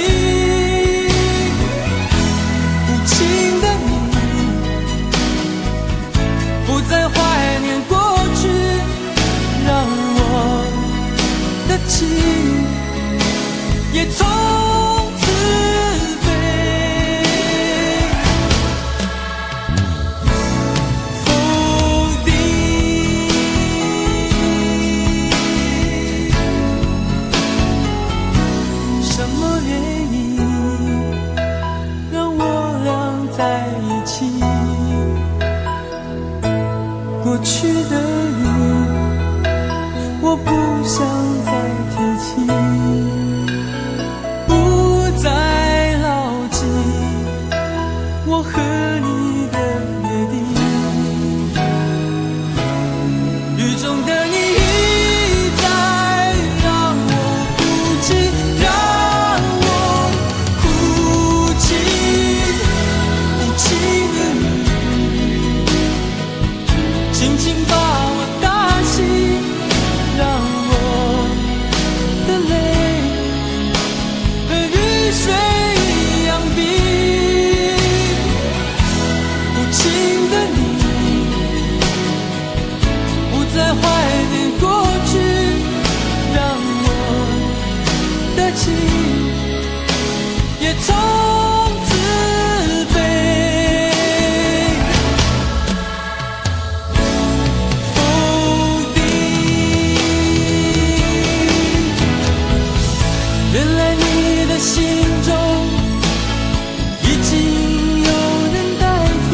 无情的你不再怀念过去，让我的情也从此飞。否定什么原因让我俩在一起？过去的雨，我不想再提起，不再牢记我和你的约定。雨中的你一再让我哭泣，让我哭泣，无情的你轻轻把我打醒，让我的泪和雨水一样冰。无情的你不再怀念过去，让我的情也从此飞。原来你的心中已经有人代替，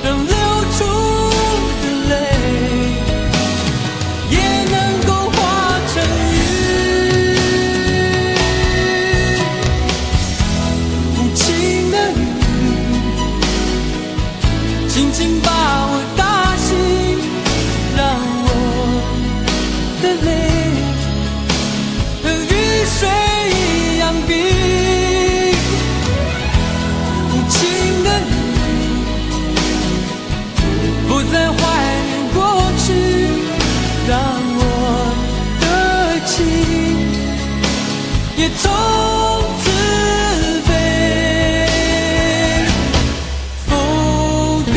让流出的泪也能够化成雨。无情的雨轻轻把我打醒，让我的泪和雨水一样冰。无情的你不再怀念过去，让我的情也从此飞。否定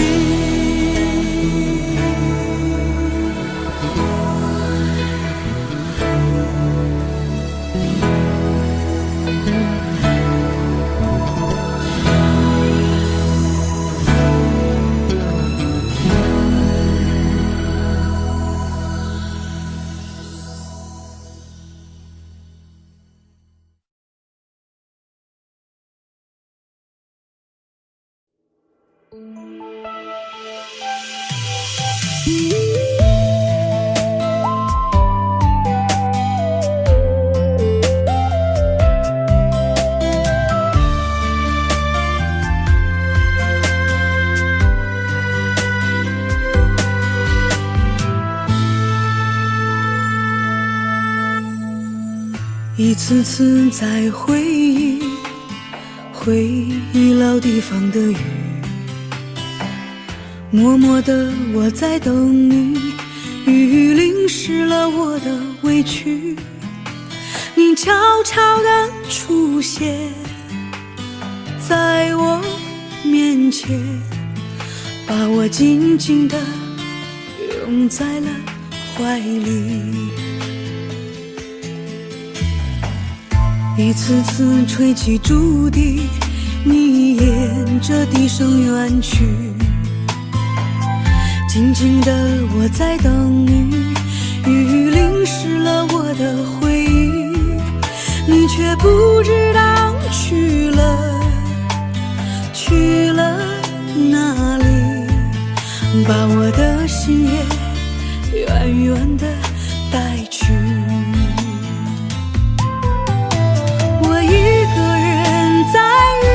一次次在回忆老地方的雨，默默地我在等你，雨淋湿了我的委屈，你悄悄地出现在我面前，把我紧紧地拥在了怀里。一次次吹起竹笛，你沿着笛声远去，静静的我在等你，雨淋湿了我的回忆，你却不知道去了哪里，把我的心也远远地带去。我一个人在雨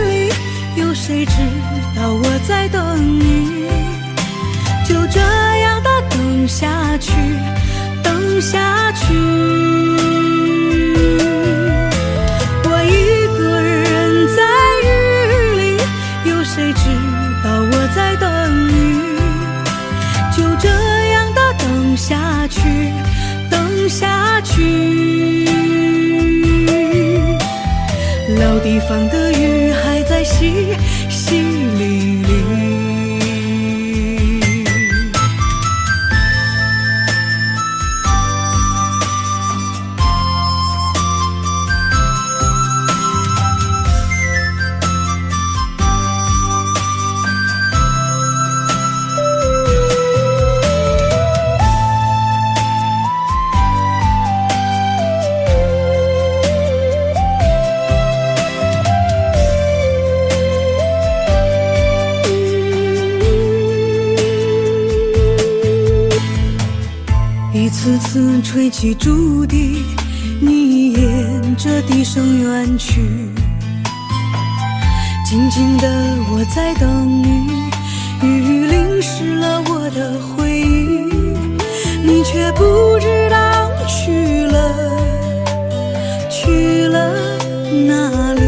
里，有谁知道我在等你？就这样的等下去，等下去。我一个人在雨里，有谁知道我在等你？就这样的等下去，等下去。老地方的雨还在淅淅沥沥。一次次吹起竹笛，你沿着笛声远去。静静的我在等你，雨淋湿了我的回忆，你却不知道去了哪里，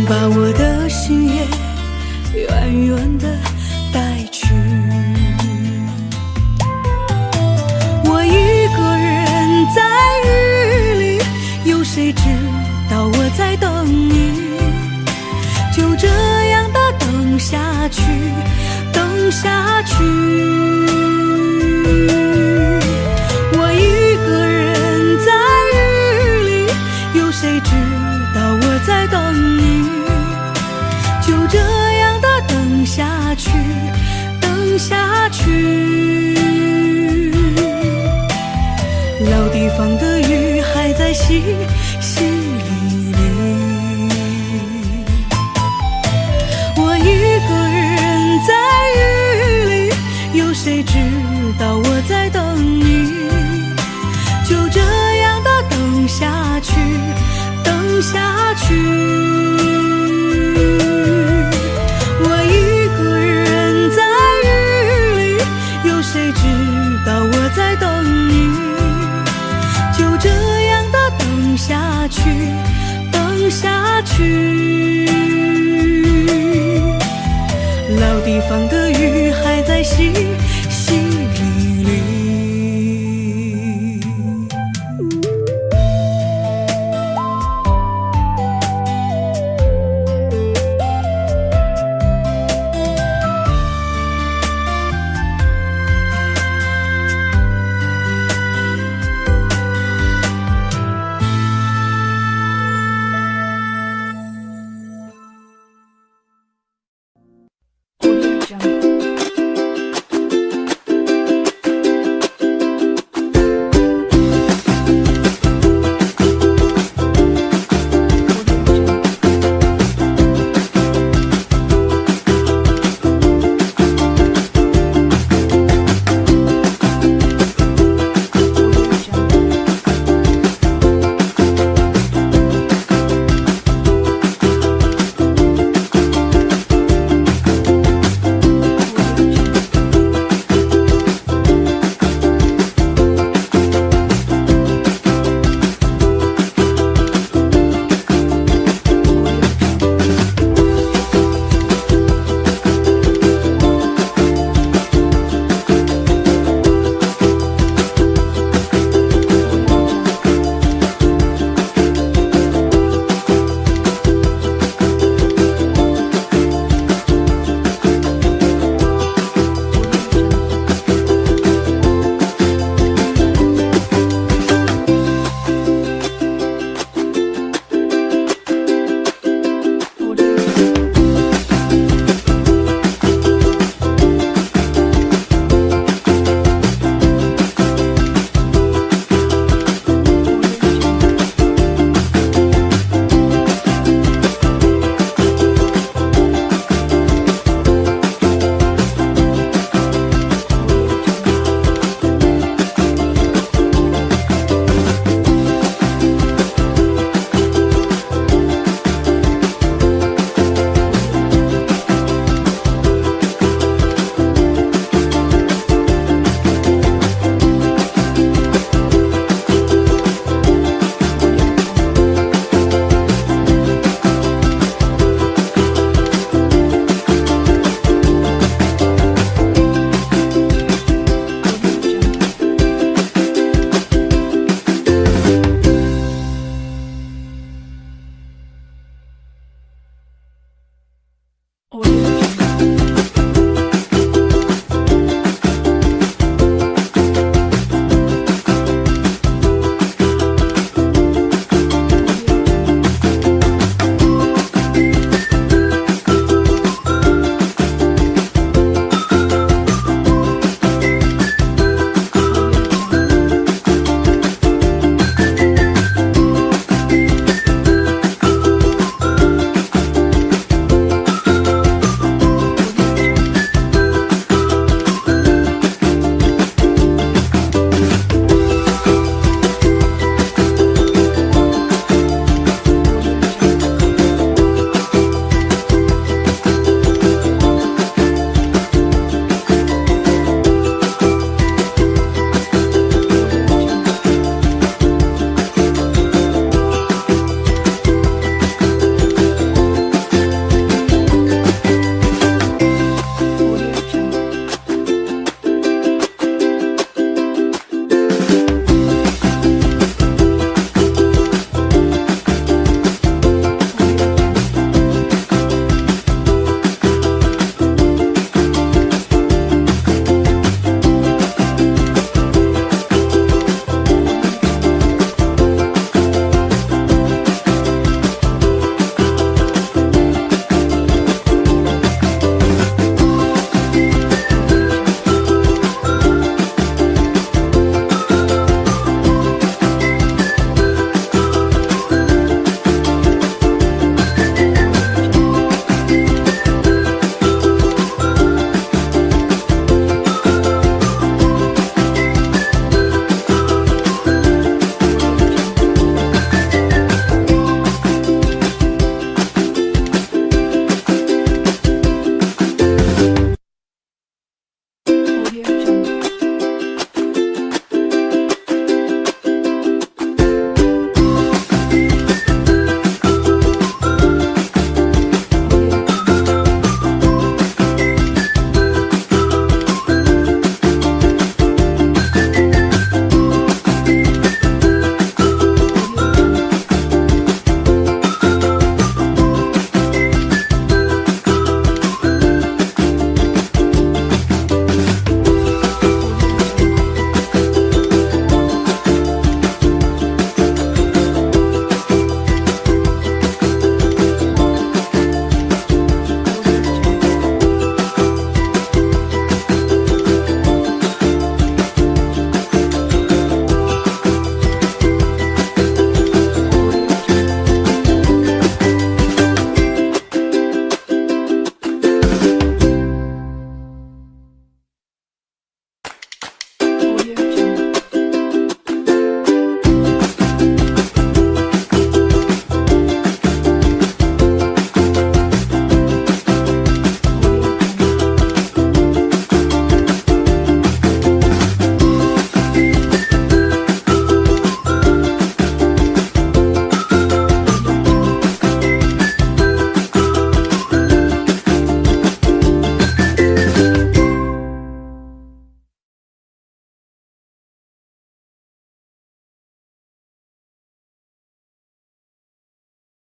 把我的心也远远地带去。谁知道我在等你？就这样的等下去，等下去。我一个人在雨里，有谁知道我在等你？就这样的等下去，等下去。老地方的雨还在淅淅沥沥，我一个人在雨里，有谁知道我在等你？就这样的等下去，等下去。我一个人在雨里，有谁知道我在等你？就这样的等下去，等下去。老地方的